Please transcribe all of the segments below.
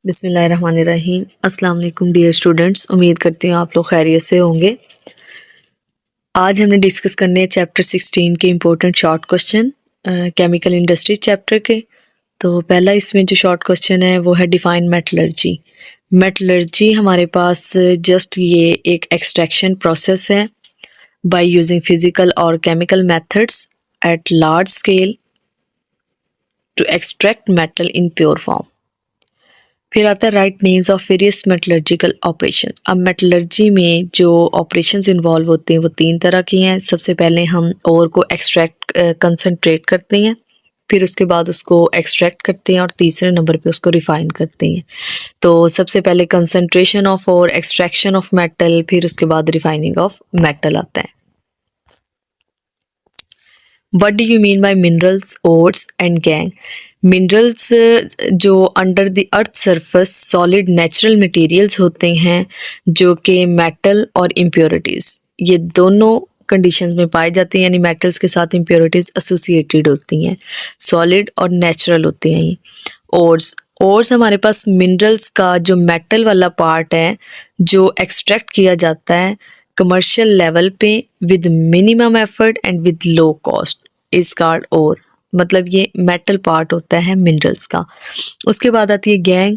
बिस्मिल्लाहिर्रहमानिर्रहीम। अस्सलाम वालेकुम डियर स्टूडेंट्स, उम्मीद करती हूँ आप लोग खैरियत से होंगे। आज हमने डिस्कस करने हैं चैप्टर 16 के important short question chemical industry chapter के। तो पहला इसमें जो शॉर्ट क्वेश्चन है वो है डिफाइन मेटलर्जी। मेटलर्जी हमारे पास जस्ट ये एक एक्सट्रैक्शन प्रोसेस है बाय यूजिंग फिजिकल और chemical methods at large scale to extract metal in pure form. फिर आता है write names of various metallurgical operation. अब मेटलर्जी में जो ऑपरेशंस इन्वॉल्व होते हैं वो 3 तरह की हैं। सबसे पहले हम ओर को एक्सट्रैक्ट कंसनट्रेट करते हैं, फिर उसके बाद उसको एक्सट्रैक्ट करते हैं और तीसरे नंबर पे उसको रिफाइन करते हैं। तो सबसे पहले कंसनट्रेशन ऑफ और एक्सट्रैक्शन ऑफ मेटल, फिर उसके बाद रिफाइनिंग ऑफ मेटल आता है। What do you mean by minerals, ores and gang? Minerals जो under the earth surface solid natural materials होते हैं जो कि मेटल और इम्प्योरिटीज़ ये दोनों कंडीशंस में पाए जाते हैं, यानी मेटल्स के साथ इम्प्योरिटीज़ एसोसिएटेड होती हैं, सॉलिड और नेचुरल होते हैं ये। ओर्स हमारे पास मिनरल्स का जो मेटल वाला पार्ट है जो एक्सट्रैक्ट किया जाता है कमर्शियल लेवल पे with minimum effort and with low cost is called ore. मतलब ये मेटल पार्ट होता है मिनरल्स का। उसके बाद आती है गैंग।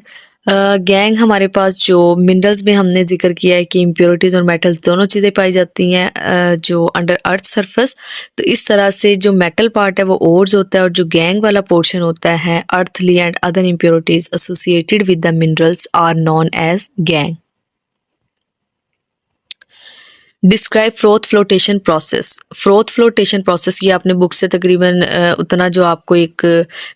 गैंग हमारे पास जो मिनरल्स में हमने जिक्र किया है कि इम्प्योरिटीज़ और मेटल्स दोनों चीज़ें पाई जाती हैं जो अंडर अर्थ सरफेस। तो इस तरह से जो मेटल पार्ट है वो ओर्स होता है और जो गैंग वाला पोर्शन होता है earthly and other impurities associated with the minerals are known as gangue. Describe froth flotation process. Froth flotation process ये आपने बुक से तकरीबन उतना जो आपको एक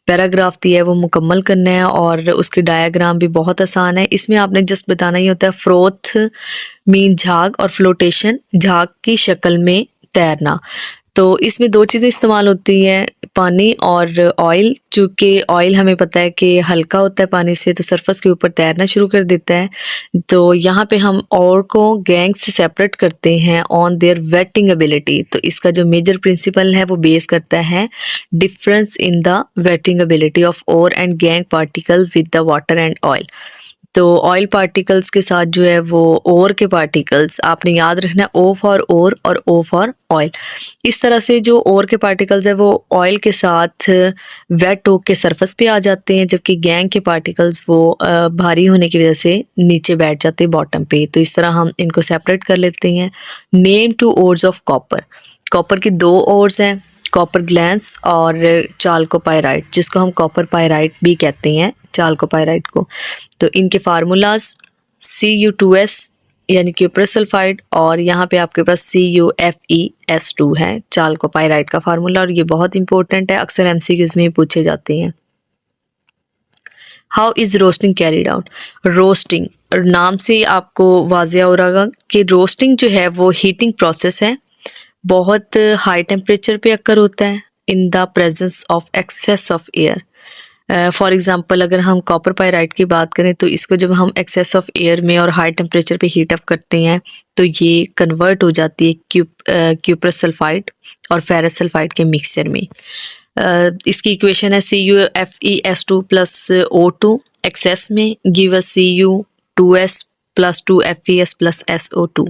पैराग्राफ दिया है वो मुकम्मल करना है और उसकी डायग्राम भी बहुत आसान है। इसमें आपने जस्ट बताना ही होता है फ्रोथ मीन झाग और फ्लोटेशन झाग की शक्ल में तैरना। तो इसमें 2 चीज़ें इस्तेमाल होती हैं, पानी और ऑयल। चूँकि ऑयल हमें पता है कि हल्का होता है पानी से तो सरफेस के ऊपर तैरना शुरू कर देता है। तो यहाँ पे हम और को गैंग से सेपरेट करते हैं ऑन देयर वेटिंग एबिलिटी। तो इसका जो मेजर प्रिंसिपल है वो बेस करता है difference in the wetting ability of ore and gangue particle with the water and oil. तो ऑयल पार्टिकल्स के साथ जो है वो ओर के पार्टिकल्स आपने याद रखना है, ओ फॉर ओर और ओ फॉर ऑयल। इस तरह से जो ओर के पार्टिकल्स है वो ऑयल के साथ वेट होके के सरफेस पे आ जाते हैं, जबकि गैंग के पार्टिकल्स वो भारी होने की वजह से नीचे बैठ जाते हैं बॉटम पे। तो इस तरह हम इनको सेपरेट कर लेते हैं। Name 2 ores of copper. Copper की 2 ओर्स हैं, कॉपर ग्लैंस और चाल्कोपाइराइट, जिसको हम कॉपर पाइराइट भी कहते हैं, चाल्कोपाइराइट को। तो इनके फार्मूलाज Cu2s यानी क्यूप्रस सल्फाइड और यहाँ पे आपके पास CuFeS2 है चाल्कोपाइराइट का फार्मूला, और ये बहुत इंपॉर्टेंट है, अक्सर एमसीक्यूज में पूछे जाते हैं। How is roasting carried out. Roasting नाम से आपको वाज़िया हो रहा कि रोस्टिंग जो है वो हीटिंग प्रोसेस है, बहुत हाई टेम्परेचर पे अकर होता है in the presence of excess of air. For example अगर हम कॉपर पाइराइट की बात करें तो इसको जब हम एक्सेस ऑफ एयर में और हाई टेम्परेचर पे हीट अप करते हैं तो ये कन्वर्ट हो जाती है क्यूप्रस सल्फाइड और फेरस सल्फाइड के मिक्सचर में। इसकी इक्वेशन है CuFeS2 प्लस O2 एक्सेस में give us Cu2s plus 2FeS plus SO2।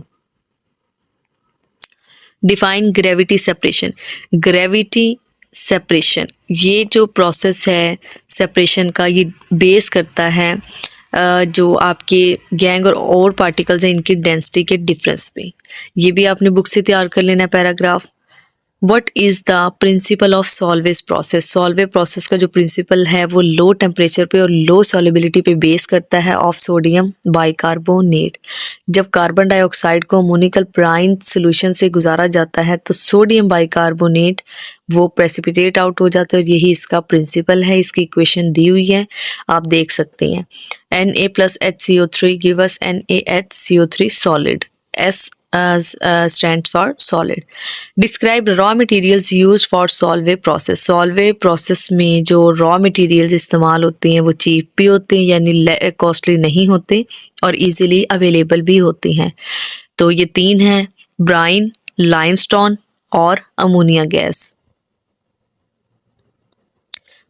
Define gravity separation. Gravity separation ये जो प्रोसेस है सेपरेशन का, ये बेस करता है जो आपके गैंग और ओर पार्टिकल्स हैं इनकी डेंसिटी के डिफरेंस पे। ये भी आपने बुक से तैयार कर लेना है paragraph. What is the principle of salvage process. Solvay process का जो प्रिंसिपल है वो लो टेम्परेचर पे और लो सॉल्युबिलिटी पे बेस करता है ऑफ सोडियम बाइकार्बोनेट। जब कार्बन डाइऑक्साइड को अमोनिकल ब्राइन सोल्यूशन से गुजारा जाता है तो सोडियम बाइकार्बोनेट वो प्रेसिपिटेट आउट हो जाता है, और यही इसका प्रिंसिपल है। इसकी इक्वेशन दी हुई है, आप देख सकते हैं। Na plus HCO3 give us NaHCO3 solid. S stands for solid. Describe raw materials used for solve process. solve process में जो raw materials इस्तेमाल होते हैं वो cheap भी होते हैं, यानी costly नहीं होते और easily available भी होते हैं। तो ये 3 हैं, brine, limestone और ammonia gas.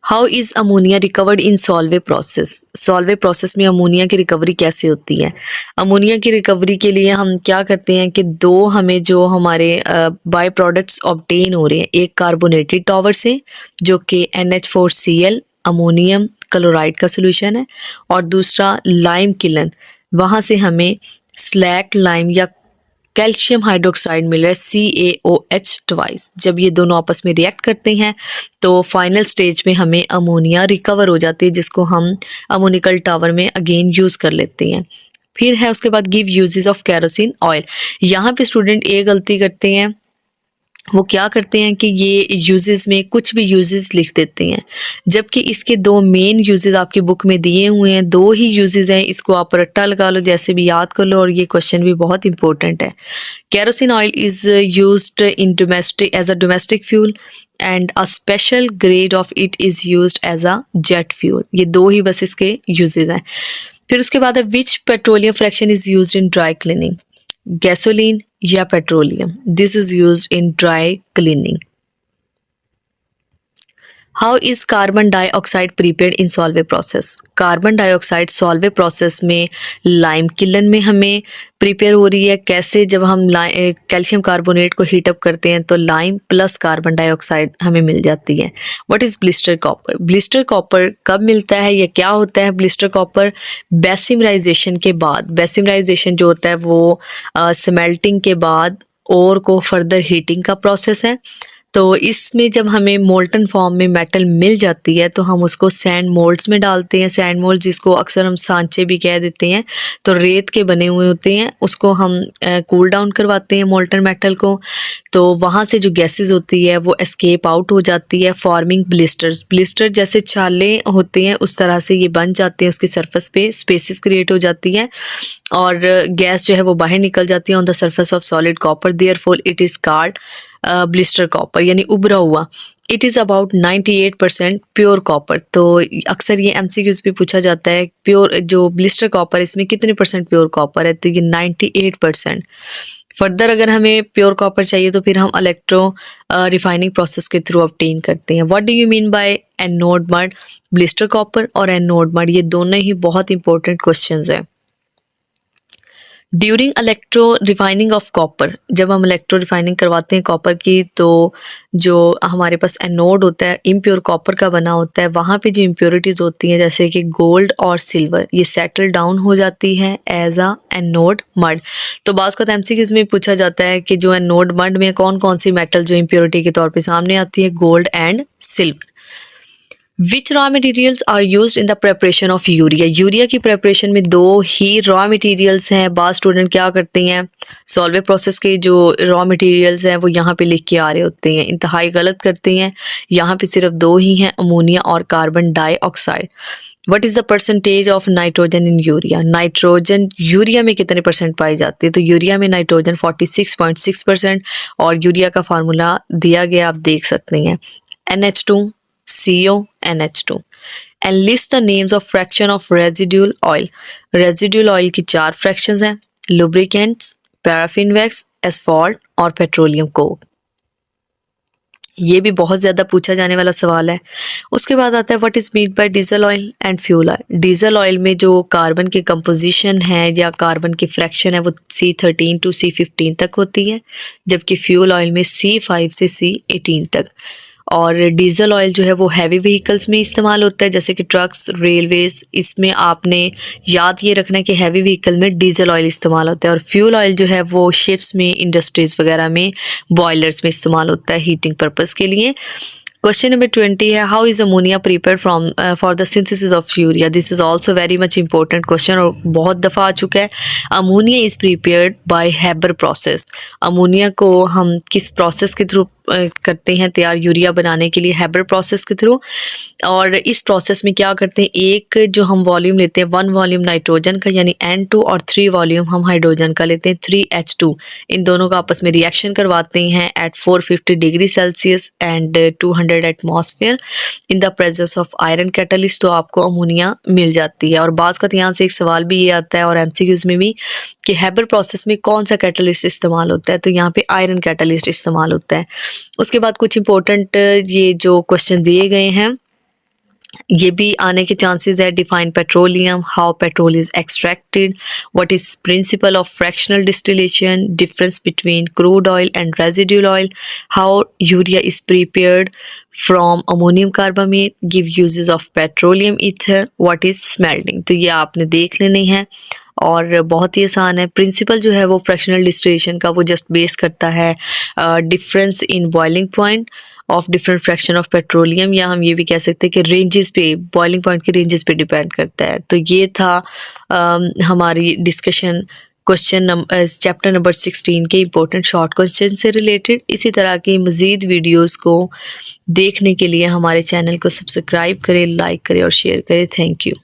How is ammonia recovered in Solvay process? Solvay process में अमोनिया की रिकवरी कैसे होती है? अमोनिया की रिकवरी के लिए हम क्या करते हैं कि दो हमें जो हमारे बाय प्रोडक्ट्स ऑब्टेन हो रहे हैं, एक कार्बोनेटेड टॉवर से जो कि NH4Cl अमोनियम क्लोराइड का सोल्यूशन है, और दूसरा लाइम किलन, वहाँ से हमें स्लैक लाइम या कैल्शियम हाइड्रोक्साइड मिल रहा है CaOH ट्वाइस। जब ये दोनों आपस में रिएक्ट करते हैं तो फाइनल स्टेज में हमें अमोनिया रिकवर हो जाती है, जिसको हम अमोनिकल टावर में अगेन यूज़ कर लेते हैं। फिर है उसके बाद give uses of kerosene oil. यहाँ पे स्टूडेंट एक गलती करते हैं, वो क्या करते हैं कि ये यूजेस में कुछ भी यूजेस लिख देते हैं, जबकि इसके दो मेन यूजेस आपकी बुक में दिए हुए हैं, दो ही यूजेस हैं। इसको आप रट्टा लगा लो, जैसे भी याद कर लो, और ये क्वेश्चन भी बहुत इंपॉर्टेंट है। Kerosene oil is used in domestic as a domestic fuel and a special grade of it is used as a jet fuel। ये दो ही बस इसके uses हैं। फिर उसके बाद है which petroleum fraction is used in dry cleaning? Gasoline या petroleum? This is used in dry cleaning. How is carbon dioxide prepared in Solvay process? Carbon dioxide Solvay process में लाइम किलन में हमें prepare हो रही है। कैसे? जब हम कैल्शियम कार्बोनेट को हीटअप करते हैं तो लाइम प्लस कार्बन डाइऑक्साइड हमें मिल जाती है। What is blister copper? Blister copper कब मिलता है या क्या होता है ब्लिस्टर कॉपर? बेसिमराइजेशन के बाद। बेसिमराइजेशन जो होता है वो स्मेल्टिंग के बाद ओर को फर्दर हीटिंग का प्रोसेस है। तो इसमें जब हमें मोल्टन फॉर्म में मेटल मिल जाती है तो हम उसको सैंड मोल्ड्स में डालते हैं। सैंड मोल्ड जिसको अक्सर हम सांचे भी कह देते हैं, तो रेत के बने हुए होते हैं, उसको हम कूल डाउन करवाते हैं मोल्टन मेटल को। तो वहाँ से जो गैसेस होती है वो एस्केप आउट हो जाती है, फॉर्मिंग ब्लिस्टर्स। ब्लिस्टर जैसे छाले होते हैं उस तरह से ये बन जाते हैं, उसकी सरफेस पे स्पेसिस क्रिएट हो जाती है और गैस जो है वो बाहर निकल जाती है on the surface of solid copper. Therefore it is called blister copper, यानी उभरा हुआ। It is about 98% pure copper. तो अक्सर ये MCQs भी पूछा जाता है, प्योर जो ब्लिस्टर कॉपर इसमें कितने परसेंट प्योर कॉपर है, तो ये 98%। फर्दर अगर हमें प्योर कॉपर चाहिए तो फिर हम इलेक्ट्रो रिफाइनिंग प्रोसेस के थ्रू ऑब्टेन करते हैं। What do you mean by anode mud? Blister copper और एनोड मड ये दोनों ही बहुत इंपॉर्टेंट क्वेश्चंस हैं। During electro refining of copper, जब हम इलेक्ट्रो रिफाइनिंग करवाते हैं कॉपर की, तो जो हमारे पास एनोड होता है इम्प्योर कॉपर का बना होता है, वहाँ पे जो इम्प्योरिटीज़ होती हैं जैसे कि गोल्ड और सिल्वर, ये सेटल डाउन हो जाती है एज अ एनोड मड। तो बाज़ का MCQs में पूछा जाता है कि जो एनोड मड में कौन कौन सी मेटल जो इम्प्योरिटी के तौर पर सामने आती है, gold and silver. Which raw materials are used in the preparation of urea? Urea की प्रेपरेशन में दो ही रॉ मटेरियल्स हैं। बाद स्टूडेंट क्या करते हैं, सॉल्वे प्रोसेस के जो रॉ मटेरियल्स हैं वो यहाँ पे लिख के आ रहे होते हैं, इंतहाई गलत करते हैं। यहाँ पे सिर्फ दो ही हैं, अमोनिया और carbon dioxide. What is the percentage of nitrogen in urea? Nitrogen urea में कितने परसेंट पाई जाती है? तो यूरिया में नाइट्रोजन 46.6% और यूरिया का फार्मूला दिया गया, आप देख सकते हैं, NH2 CO NH2। and list the names of fraction of residual oil। residual oil की 4 fractions हैं, lubricants, paraffin wax, asphalt और petroleum coke। ये भी बहुत ज़्यादा पूछा जाने वाला सवाल है। उसके बाद आता है what is mean by diesel oil and fuel oil? Diesel oil में जो कार्बन की कंपोजिशन है या कार्बन की फ्रैक्शन है वो C13 to C15 तक होती है, जबकि फ्यूल ऑयल में C5 से C18 तक। और डीजल ऑयल जो है वो हैवी व्हीकल्स में इस्तेमाल होता है, जैसे कि ट्रक्स, रेलवेज। इसमें आपने याद ये रखना है कि हैवी व्हीकल में डीजल ऑयल इस्तेमाल होता है। और फ्यूल ऑयल जो है वो शिप्स में, इंडस्ट्रीज वगैरह में, बॉयलर्स में इस्तेमाल होता है हीटिंग पर्पस के लिए। क्वेश्चन नंबर 20 है how is ammonia prepared from for the synthesis of urea? This is also very much important question और बहुत दफ़ा आ चुका है। Ammonia is prepared by Haber process. Ammonia को हम किस प्रोसेस के थ्रू करते हैं तैयार यूरिया बनाने के लिए? हैबर प्रोसेस के थ्रू। और इस प्रोसेस में क्या करते हैं, एक जो हम वॉल्यूम लेते हैं 1 वॉल्यूम नाइट्रोजन का यानी N2 और 3 वॉल्यूम हम हाइड्रोजन का लेते हैं 3H2। इन दोनों का आपस में रिएक्शन करवाते हैं at 450 degree Celsius and 200 atmosphere in the presence of iron catalyst, तो आपको अमोनिया मिल जाती है। और बाज़ का यहाँ से एक सवाल भी ये आता है और MCQs में भी कि हैबर प्रोसेस में कौन सा कैटलिस्ट इस्तेमाल होता है, तो यहाँ पे आयरन कैटलिस्ट इस्तेमाल होता है। उसके बाद कुछ इंपॉर्टेंट ये जो क्वेश्चन दिए गए हैं ये भी आने के चांसेस है। Define petroleum, how petrol is extracted, what is principle of fractional distillation, difference between crude oil and residual oil, how urea is prepared from ammonium carbamate, give uses of petroleum ether, what is smelting. तो ये आपने देख लेनी है और बहुत ही आसान है। प्रिंसिपल जो है वो फ्रैक्शनल डिस्टिलेशन का वो जस्ट बेस करता है difference in boiling point of different fraction of petroleum, या हम ये भी कह सकते हैं कि रेंजेस पे, बॉइलिंग पॉइंट के रेंजेस पे डिपेंड करता है। तो ये था हमारी discussion question number chapter number 16 के इंपॉर्टेंट शॉर्ट क्वेश्चन से रिलेटेड। इसी तरह की मज़ीद वीडियोस को देखने के लिए हमारे चैनल को सब्सक्राइब करें, लाइक करें और शेयर करें। Thank you.